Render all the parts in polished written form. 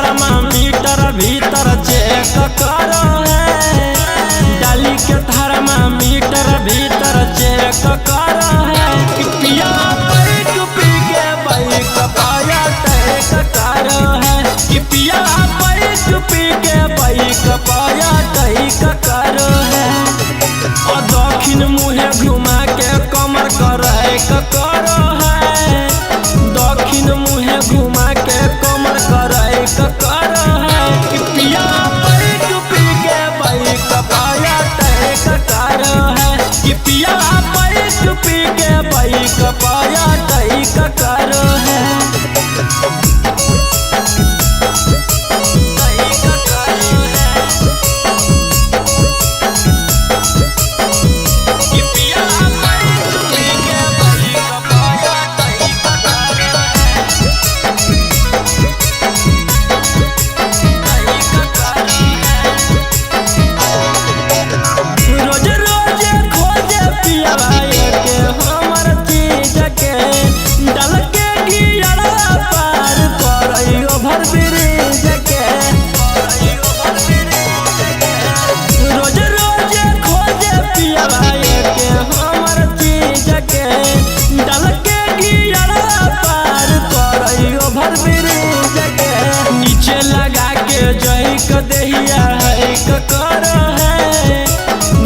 Thermometer भीतर check करो है। डाली के थर्मामीटर भीतर चेक करो है। कि पिया बैक पी के बाइक पाया टैक करो है। कि पिया बैक पी के बाइक पाया टैक करो है। और दक्षिण मुहे घुमा के कमर करैक करो है। दक्षिण मुहे घुमा के कमर करैक करो है। कि पिया बैक पी के बाइक पाया टैक करो है। कि पिया बैक पी के बाइक पाया टैक करो है। नीचे लगा के जैक दहिया हैक करो है।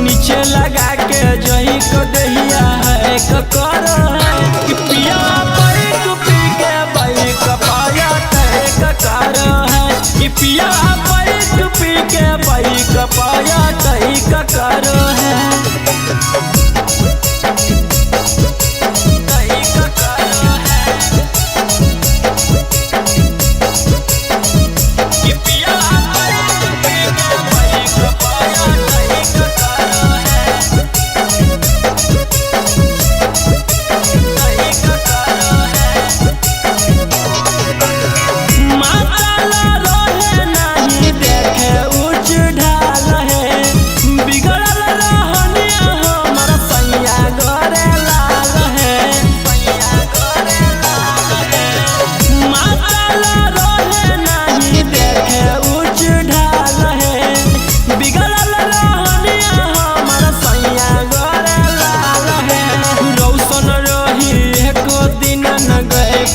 नीचे लगा के जैक दहिया हैक करो है। कि पिया बैक पी के बाइक पाया टैक करो है। कि पिया बैक पी के बाइक पाया टैक करो है।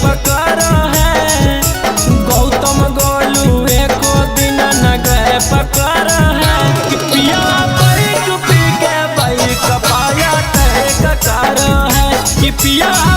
पकड़ो है। गौतम गोलू एको दिन न गए पकड़ो है। कि पिया बैक पी के बाइक पाया टैक करो है। कि पिया